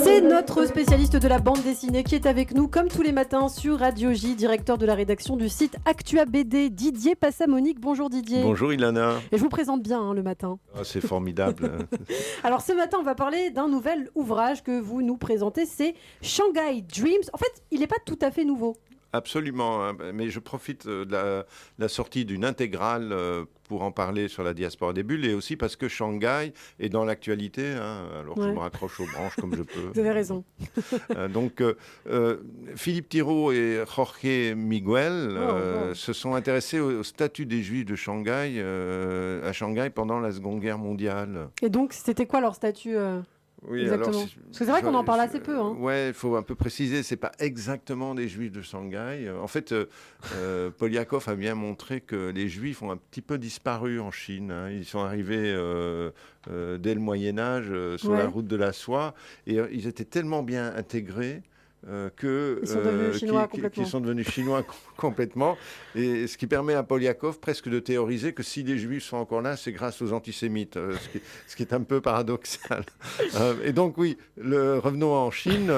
C'est notre spécialiste de la bande dessinée qui est avec nous comme tous les matins sur Radio J, directeur de la rédaction du site Actua BD, Didier Passamonique. Bonjour Didier. Bonjour Ilana. Et je vous présente bien le matin. Oh, c'est formidable. Alors ce matin, on va parler d'un nouvel ouvrage que vous nous présentez, c'est Shanghai Dreams. En fait, il n'est pas tout à fait nouveau. Absolument, hein, mais je profite de la sortie d'une intégrale pour en parler sur la diaspora des bulles et aussi parce que Shanghai est dans l'actualité, hein, alors je me raccroche aux branches comme je peux. Vous avez raison. Donc Philippe Thirault et Jorge Miguel se sont intéressés au statut des Juifs de Shanghai, à Shanghai pendant la Seconde Guerre mondiale. Et donc, c'était quoi leur statut Oui, exactement. alors, parce que c'est vrai qu'on en parle assez peu. Hein. Oui, il faut un peu préciser, c'est pas exactement des Juifs de Shanghai. En fait, Polyakov a bien montré que les Juifs ont un petit peu disparu en Chine. Hein. Ils sont arrivés dès le Moyen-Âge sur la route de la soie et ils étaient tellement bien intégrés qu'ils sont devenus chinois complètement. Et ce qui permet à Polyakov presque de théoriser que si les Juifs sont encore là, c'est grâce aux antisémites, ce qui est un peu paradoxal. Et donc oui, revenons en Chine.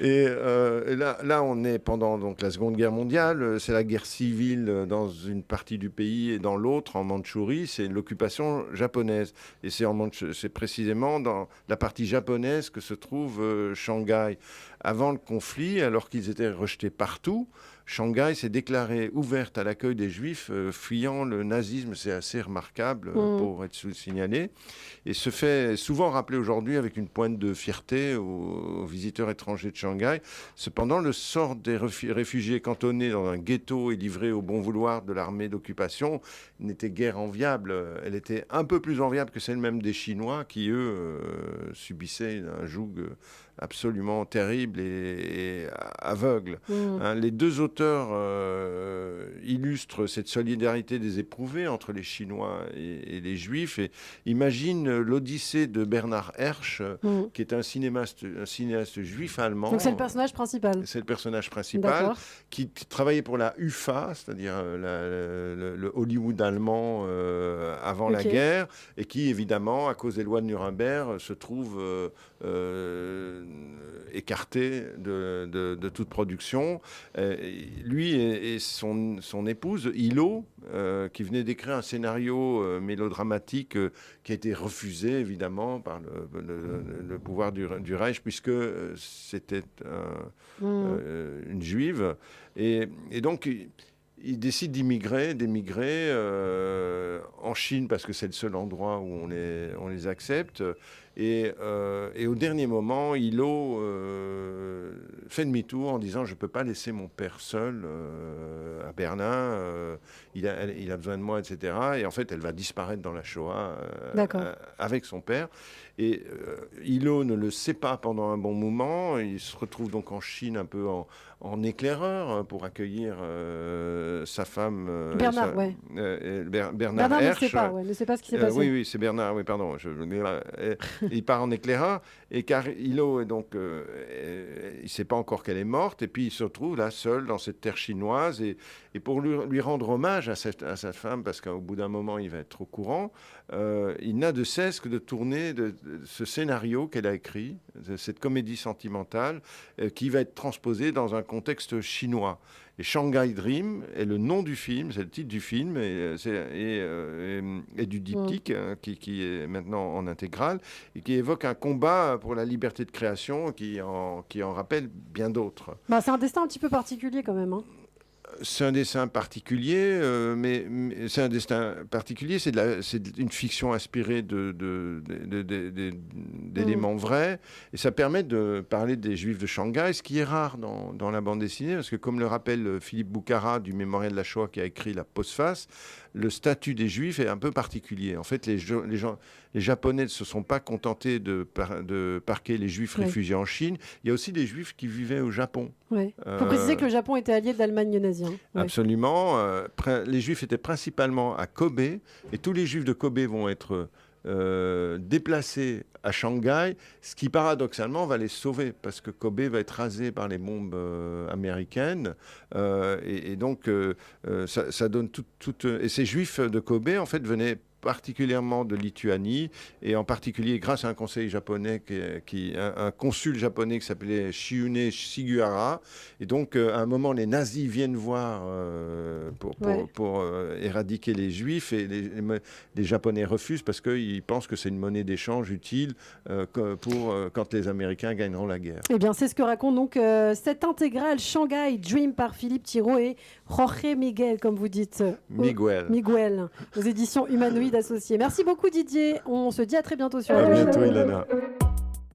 Et là, on est pendant donc, la Seconde Guerre mondiale. C'est la guerre civile dans une partie du pays et dans l'autre, en Mandchourie, c'est l'occupation japonaise. Et c'est précisément dans la partie japonaise que se trouve Shanghai. Avant le conflit, alors qu'ils étaient rejetés partout, Shanghai s'est déclarée ouverte à l'accueil des Juifs fuyant le nazisme. C'est assez remarquable pour être signalé. Et se fait souvent rappeler aujourd'hui avec une pointe de fierté aux visiteurs étrangers de Shanghai. Cependant, le sort des réfugiés cantonnés dans un ghetto et livrés au bon vouloir de l'armée d'occupation n'était guère enviable. Elle était un peu plus enviable que celle même des Chinois qui, eux, subissaient un joug absolument terrible et aveugle. Hein, les deux auteurs illustrent cette solidarité des éprouvés entre les Chinois et les Juifs et imaginent l'Odyssée de Bernard Herrmann, qui est un cinéaste juif allemand. Donc c'est le personnage principal. C'est le personnage principal qui travaillait pour la UFA, c'est-à-dire le Hollywood allemand avant la guerre, et qui évidemment, à cause des lois de Nuremberg, se trouve écarté de toute production. Lui et son épouse, Hilo, qui venait d'écrire un scénario mélodramatique qui a été refusé, évidemment, par le pouvoir du Reich, puisque c'était une juive. Et donc, il décide d'émigrer en Chine, parce que c'est le seul endroit où on les accepte. Et au dernier moment, Hilo fait demi-tour en disant « Je ne peux pas laisser mon père seul à Berlin, il a besoin de moi, etc. » Et en fait, elle va disparaître dans la Shoah avec son père. Et Hilo ne le sait pas pendant un bon moment. Il se retrouve donc en Chine un peu en éclaireur pour accueillir sa femme. Bernard, Bernard Herrsch. Ne sait pas ce qui s'est passé. Oui, c'est Bernard, oui, pardon. Il part en éclaireur, et car Hilo est donc, il ne sait pas encore qu'elle est morte, et puis il se retrouve là seul dans cette terre chinoise, et pour lui rendre hommage à sa femme, parce qu'au bout d'un moment il va être au courant, il n'a de cesse que de tourner ce scénario qu'elle a écrit, cette comédie sentimentale, qui va être transposée dans un contexte chinois. Et Shanghai Dream est le nom du film, c'est le titre du film et du diptyque qui est maintenant en intégrale et qui évoque un combat pour la liberté de création qui en rappelle bien d'autres. C'est un destin un petit peu particulier quand même. Hein. C'est un dessin particulier, mais c'est un destin particulier. C'est une fiction inspirée d'éléments vrais. Et ça permet de parler des Juifs de Shanghai, ce qui est rare dans la bande dessinée, parce que comme le rappelle Philippe Boukhara du Mémorial de la Shoah qui a écrit la postface, le statut des Juifs est un peu particulier. En fait, les Japonais ne se sont pas contentés de parquer les Juifs réfugiés en Chine. Il y a aussi des Juifs qui vivaient au Japon. Il faut préciser que le Japon était allié de l'Allemagne nazie. Absolument. Les Juifs étaient principalement à Kobe, et tous les Juifs de Kobe vont être déplacés à Shanghai, ce qui paradoxalement va les sauver, parce que Kobe va être rasé par les bombes américaines, et donc ça donne et ces Juifs de Kobe en fait venaient particulièrement de Lituanie, et en particulier grâce à un conseil japonais, un consul japonais qui s'appelait Shiune Shigihara. Et donc, à un moment, les nazis viennent voir pour éradiquer les Juifs, et les Japonais refusent parce qu'ils pensent que c'est une monnaie d'échange utile quand les Américains gagneront la guerre. Eh bien, c'est ce que raconte donc cette intégrale Shanghai Dream par Philippe Thirault et Jorge Miguel, comme vous dites. Miguel, aux éditions Humanoïdes Associés. Merci beaucoup Didier. On se dit à très bientôt sur À Radio J. bientôt Ilana.